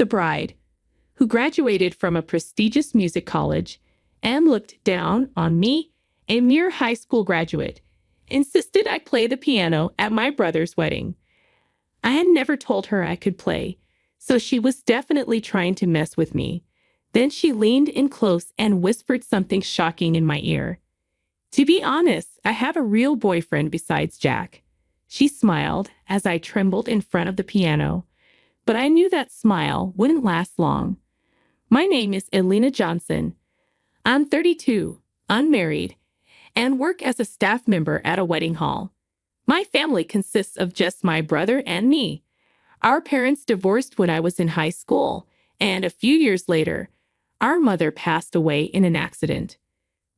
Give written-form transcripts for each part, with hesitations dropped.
the bride, who graduated from a prestigious music college and looked down on me, a mere high school graduate, insisted I play the piano at my brother's wedding. I had never told her I could play, so she was definitely trying to mess with me. Then she leaned in close and whispered something shocking in my ear. To be honest, I have a real boyfriend besides Jack. She smiled as I trembled in front of the piano, but I knew that smile wouldn't last long. My name is Elena Johnson. I'm 32, unmarried, and work as a staff member at a wedding hall. My family consists of just my brother and me. Our parents divorced when I was in high school, and a few years later, our mother passed away in an accident.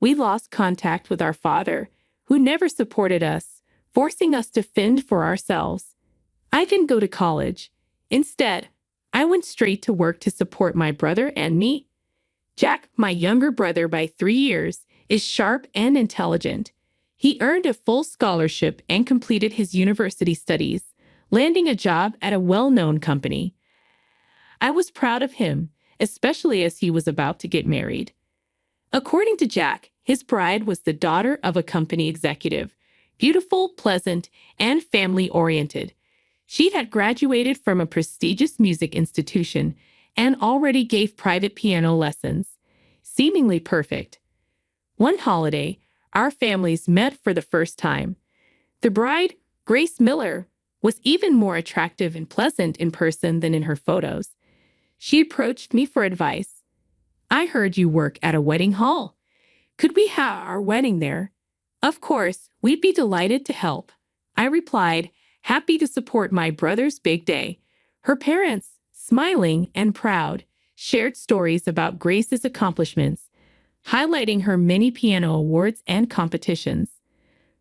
We lost contact with our father, who never supported us, forcing us to fend for ourselves. I didn't go to college. Instead, I went straight to work to support my brother and me. Jack, my younger brother by 3 years, is sharp and intelligent. He earned a full scholarship and completed his university studies, landing a job at a well-known company. I was proud of him, especially as he was about to get married. According to Jack, his bride was the daughter of a company executive, beautiful, pleasant, and family-oriented. She had graduated from a prestigious music institution and already gave private piano lessons, seemingly perfect. One holiday, our families met for the first time. The bride, Grace Miller, was even more attractive and pleasant in person than in her photos. She approached me for advice. I heard you work at a wedding hall. Could we have our wedding there? Of course, we'd be delighted to help. I replied, happy to support my brother's big day. Her parents, smiling and proud, shared stories about Grace's accomplishments, highlighting her many piano awards and competitions.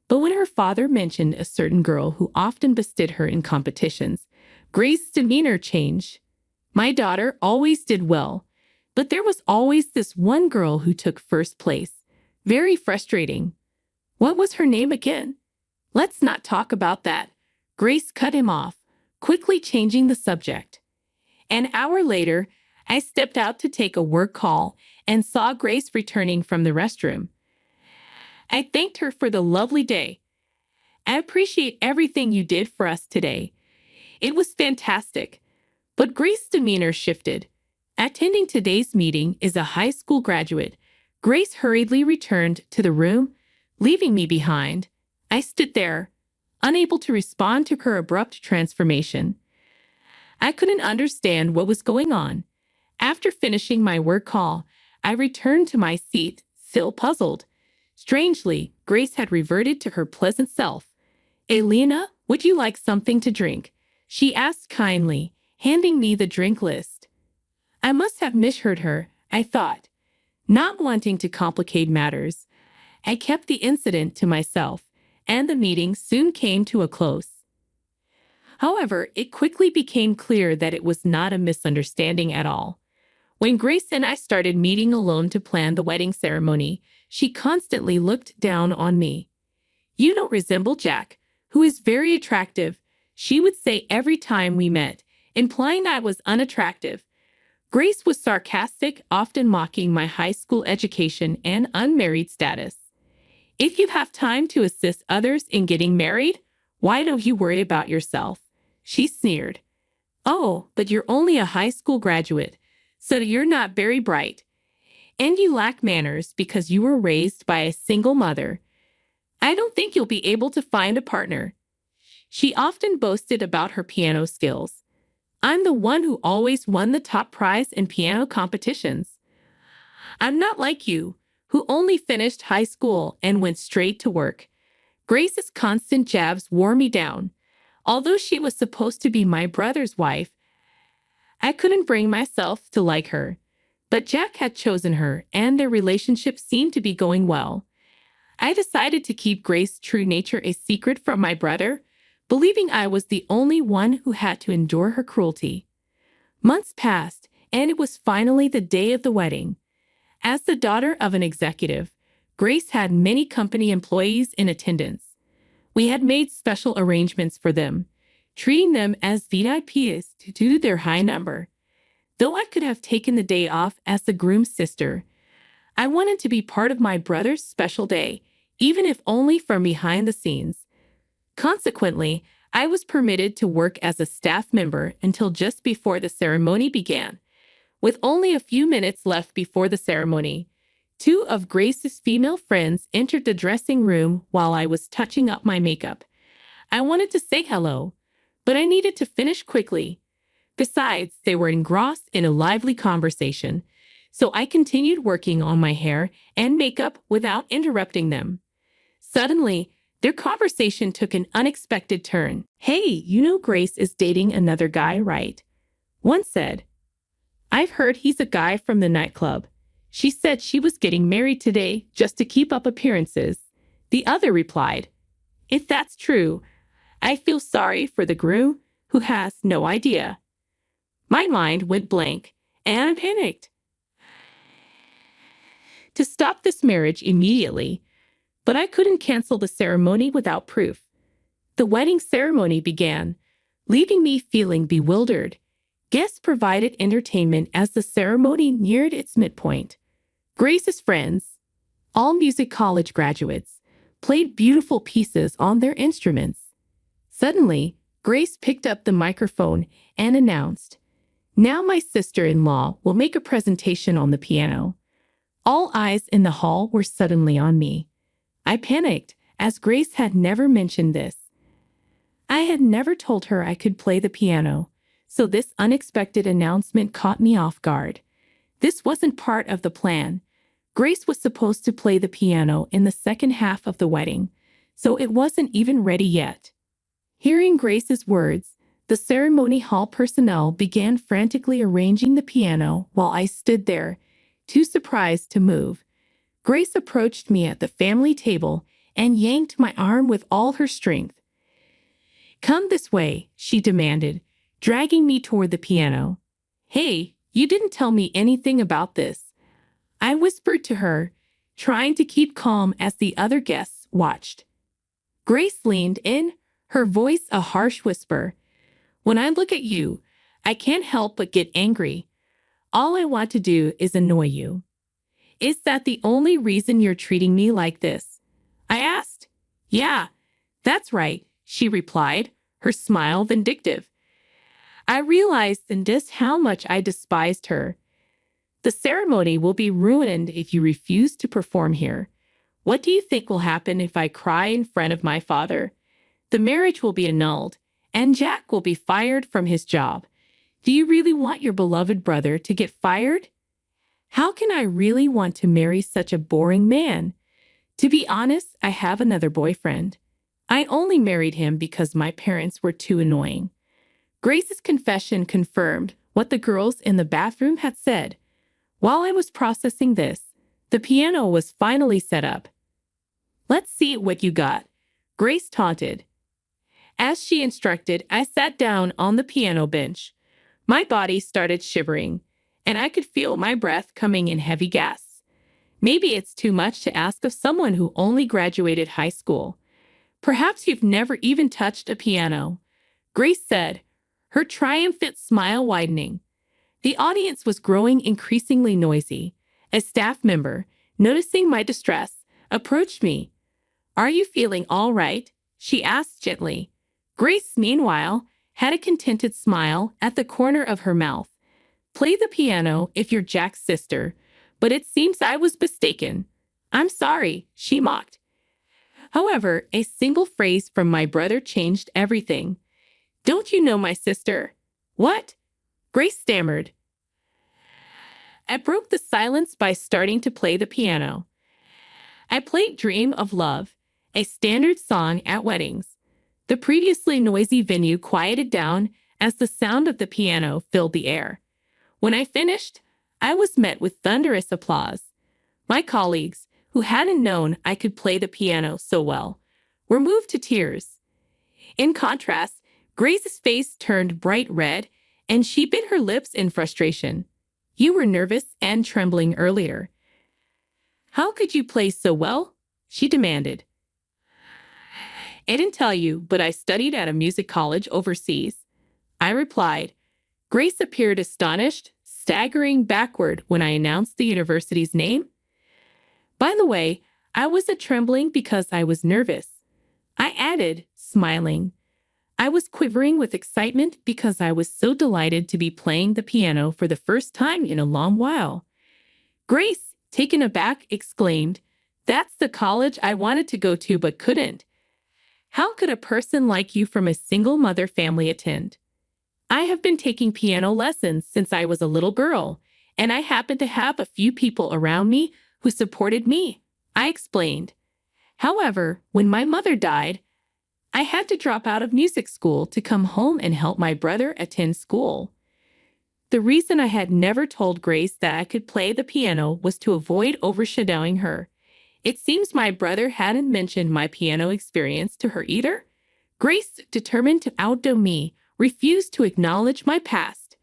But when her father mentioned a certain girl who often bested her in competitions, Grace's demeanor changed. My daughter always did well, but there was always this one girl who took first place. Very frustrating. What was her name again? Let's not talk about that. Grace cut him off, quickly changing the subject. An hour later, I stepped out to take a work call and saw Grace returning from the restroom. I thanked her for the lovely day. I appreciate everything you did for us today. It was fantastic. But Grace's demeanor shifted. Attending today's meeting is a high school graduate. Grace hurriedly returned to the room, leaving me behind. I stood there, unable to respond to her abrupt transformation. I couldn't understand what was going on. After finishing my work call, I returned to my seat, still puzzled. Strangely, Grace had reverted to her pleasant self. Elena, would you like something to drink? She asked kindly, handing me the drink list. I must have misheard her, I thought. Not wanting to complicate matters, I kept the incident to myself, and the meeting soon came to a close. However, it quickly became clear that it was not a misunderstanding at all. When Grace and I started meeting alone to plan the wedding ceremony, she constantly looked down on me. You don't resemble Jack, who is very attractive, she would say every time we met, implying I was unattractive. Grace was sarcastic, often mocking my high school education and unmarried status. If you have time to assist others in getting married, why don't you worry about yourself? She sneered. Oh, but you're only a high school graduate, so you're not very bright. And you lack manners because you were raised by a single mother. I don't think you'll be able to find a partner. She often boasted about her piano skills. I'm the one who always won the top prize in piano competitions. I'm not like you, who only finished high school and went straight to work. Grace's constant jabs wore me down. Although she was supposed to be my brother's wife, I couldn't bring myself to like her. But Jack had chosen her, and their relationship seemed to be going well. I decided to keep Grace's true nature a secret from my brother, believing I was the only one who had to endure her cruelty. Months passed, and it was finally the day of the wedding. As the daughter of an executive, Grace had many company employees in attendance. We had made special arrangements for them, treating them as VIPs due to their high number. Though I could have taken the day off as the groom's sister, I wanted to be part of my brother's special day, even if only from behind the scenes. Consequently, I was permitted to work as a staff member until just before the ceremony began. With only a few minutes left before the ceremony, two of Grace's female friends entered the dressing room while I was touching up my makeup. I wanted to say hello, but I needed to finish quickly. Besides, they were engrossed in a lively conversation, so I continued working on my hair and makeup without interrupting them. Suddenly, their conversation took an unexpected turn. "Hey, you know Grace is dating another guy, right?" One said. "I've heard he's a guy from the nightclub. She said she was getting married today just to keep up appearances." The other replied, "If that's true, I feel sorry for the groom who has no idea." My mind went blank, and I panicked to stop this marriage immediately, but I couldn't cancel the ceremony without proof. The wedding ceremony began, leaving me feeling bewildered. Guests provided entertainment as the ceremony neared its midpoint. Grace's friends, all music college graduates, played beautiful pieces on their instruments. Suddenly, Grace picked up the microphone and announced, "Now my sister-in-law will make a presentation on the piano." All eyes in the hall were suddenly on me. I panicked, as Grace had never mentioned this. I had never told her I could play the piano, so this unexpected announcement caught me off guard. This wasn't part of the plan. Grace was supposed to play the piano in the second half of the wedding, so it wasn't even ready yet. Hearing Grace's words, the ceremony hall personnel began frantically arranging the piano while I stood there, too surprised to move. Grace approached me at the family table and yanked my arm with all her strength. "Come this way," she demanded, dragging me toward the piano. "Hey, you didn't tell me anything about this," I whispered to her, trying to keep calm as the other guests watched. Grace leaned in, her voice a harsh whisper. "When I look at you, I can't help but get angry. All I want to do is annoy you." "Is that the only reason you're treating me like this?" I asked. "Yeah, that's right," she replied, her smile vindictive. I realized in just how much I despised her. "The ceremony will be ruined if you refuse to perform here. What do you think will happen if I cry in front of my father? The marriage will be annulled, and Jack will be fired from his job. Do you really want your beloved brother to get fired? How can I really want to marry such a boring man? To be honest, I have another boyfriend. I only married him because my parents were too annoying." Grace's confession confirmed what the girls in the bathroom had said. While I was processing this, the piano was finally set up. "Let's see what you got," Grace taunted. As she instructed, I sat down on the piano bench. My body started shivering, and I could feel my breath coming in heavy gasps. Maybe it's too much to ask of someone who only graduated high school. "Perhaps you've never even touched a piano," Grace said, her triumphant smile widening. The audience was growing increasingly noisy. A staff member, noticing my distress, approached me. "Are you feeling all right?" she asked gently. Grace, meanwhile, had a contented smile at the corner of her mouth. "Play the piano if you're Jack's sister, but it seems I was mistaken." "I'm sorry," she mocked. However, a single phrase from my brother changed everything. "Don't you know my sister?" "What?" Grace stammered. I broke the silence by starting to play the piano. I played Dream of Love, a standard song at weddings. The previously noisy venue quieted down as the sound of the piano filled the air. When I finished, I was met with thunderous applause. My colleagues, who hadn't known I could play the piano so well, were moved to tears. In contrast, Grace's face turned bright red, and she bit her lips in frustration. "You were nervous and trembling earlier. How could you play so well?" she demanded. "I didn't tell you, but I studied at a music college overseas," I replied. Grace appeared astonished, staggering backward when I announced the university's name. By the way, I wasn't trembling because I was nervous. I added, smiling. I was quivering with excitement because I was so delighted to be playing the piano for the first time in a long while. Grace, taken aback, exclaimed, "That's the college I wanted to go to but couldn't. How could a person like you from a single mother family attend?" "I have been taking piano lessons since I was a little girl, and I happen to have a few people around me who supported me," I explained. "However, when my mother died, I had to drop out of music school to come home and help my brother attend school." The reason I had never told Grace that I could play the piano was to avoid overshadowing her. It seems my brother hadn't mentioned my piano experience to her either. Grace, determined to outdo me, refused to acknowledge my past.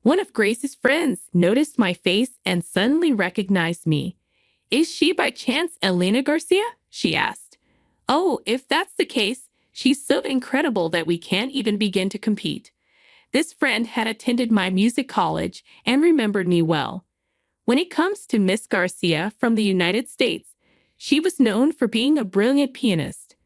One of Grace's friends noticed my face and suddenly recognized me. "Is she by chance Elena Garcia?" she asked. "Oh, if that's the case, she's so incredible that we can't even begin to compete." This friend had attended my music college and remembered me well. When it comes to Miss Garcia from the United States, she was known for being a brilliant pianist.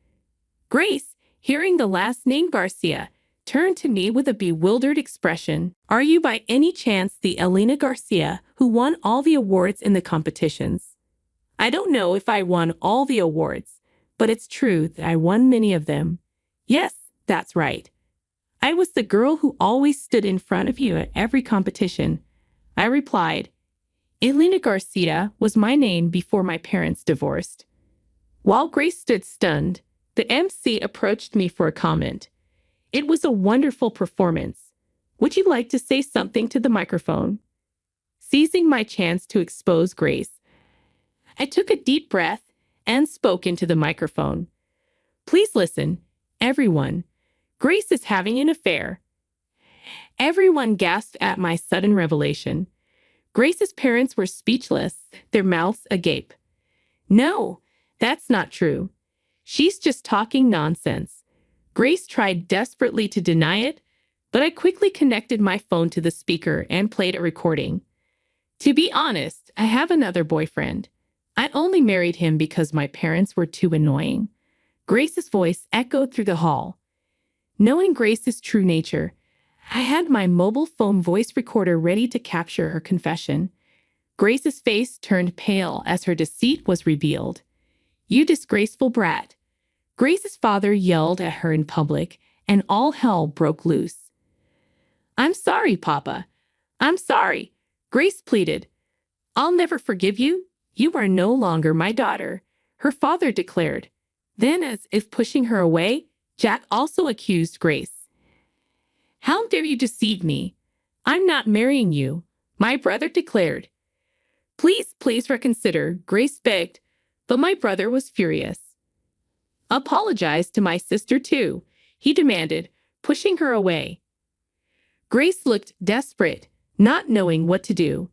Grace, hearing the last name Garcia, turned to me with a bewildered expression. "Are you by any chance the Elena Garcia who won all the awards in the competitions?" "I don't know if I won all the awards, but it's true that I won many of them." "Yes, that's right. I was the girl who always stood in front of you at every competition," I replied. Elena Garcia was my name before my parents divorced. While Grace stood stunned, the MC approached me for a comment. "It was a wonderful performance. Would you like to say something to the microphone?" Seizing my chance to expose Grace, I took a deep breath and spoke into the microphone. "Please listen, everyone. Grace is having an affair." Everyone gasped at my sudden revelation. Grace's parents were speechless, their mouths agape. "No, that's not true. She's just talking nonsense." Grace tried desperately to deny it, but I quickly connected my phone to the speaker and played a recording. "To be honest, I have another boyfriend. I only married him because my parents were too annoying." Grace's voice echoed through the hall. Knowing Grace's true nature, I had my mobile phone voice recorder ready to capture her confession. Grace's face turned pale as her deceit was revealed. "You disgraceful brat." Grace's father yelled at her in public, and all hell broke loose. "I'm sorry, Papa. I'm sorry," Grace pleaded. "I'll never forgive you. You are no longer my daughter," her father declared. Then, as if pushing her away, Jack also accused Grace. "How dare you deceive me? I'm not marrying you," my brother declared. Please reconsider," Grace begged, but my brother was furious. "Apologize to my sister too," he demanded, pushing her away. Grace looked desperate, not knowing what to do.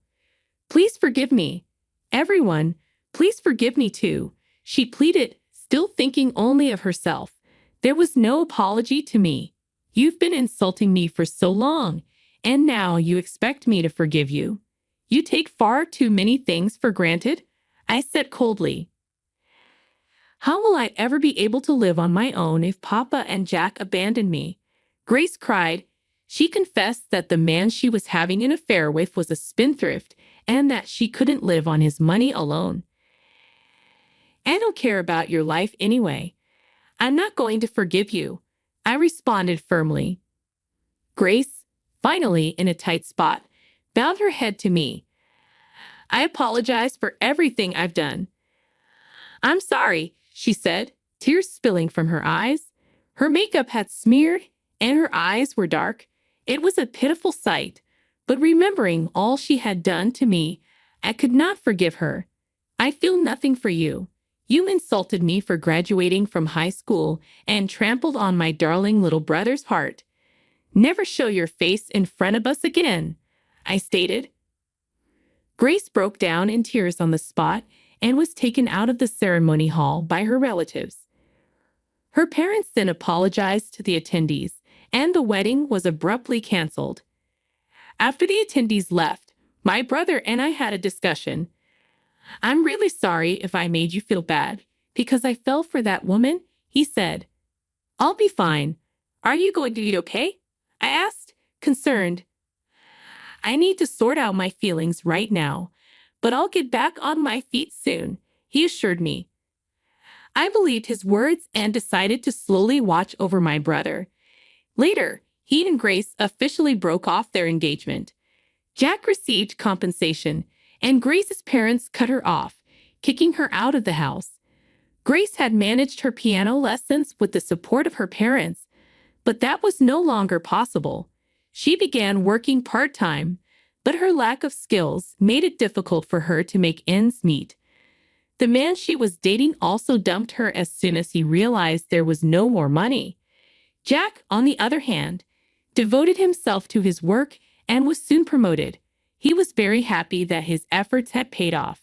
"Please forgive me. Everyone, please forgive me too," she pleaded, still thinking only of herself. "There was no apology to me. You've been insulting me for so long, and now you expect me to forgive you. You take far too many things for granted," I said coldly. "How will I ever be able to live on my own if Papa and Jack abandon me?" Grace cried. She confessed that the man she was having an affair with was a spendthrift and that she couldn't live on his money alone. "I don't care about your life anyway. I'm not going to forgive you," I responded firmly. Grace, finally in a tight spot, bowed her head to me. "I apologize for everything I've done." "I'm sorry," she said, tears spilling from her eyes. Her makeup had smeared and her eyes were dark. It was a pitiful sight, but remembering all she had done to me, I could not forgive her. "I feel nothing for you. You insulted me for graduating from high school and trampled on my darling little brother's heart. Never show your face in front of us again," I stated. Grace broke down in tears on the spot and was taken out of the ceremony hall by her relatives. Her parents then apologized to the attendees, and the wedding was abruptly canceled. After the attendees left, My brother and I had a discussion. I'm really sorry if I made you feel bad because I fell for that woman, he said. I'll be fine. Are you going to be okay? I asked, concerned. I need to sort out my feelings right now, but I'll get back on my feet soon, he assured me. I believed his words and decided to slowly watch over my brother. Later, he and Grace officially broke off their engagement. Jack received compensation, and Grace's parents cut her off, kicking her out of the house. Grace had managed her piano lessons with the support of her parents, but that was no longer possible. She began working part-time, but her lack of skills made it difficult for her to make ends meet. The man she was dating also dumped her as soon as he realized there was no more money. Jack, on the other hand, devoted himself to his work and was soon promoted. He was very happy that his efforts had paid off.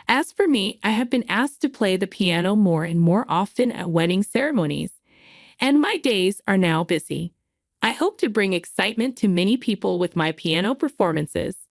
As for me, I have been asked to play the piano more and more often at wedding ceremonies, and my days are now busy. I hope to bring excitement to many people with my piano performances.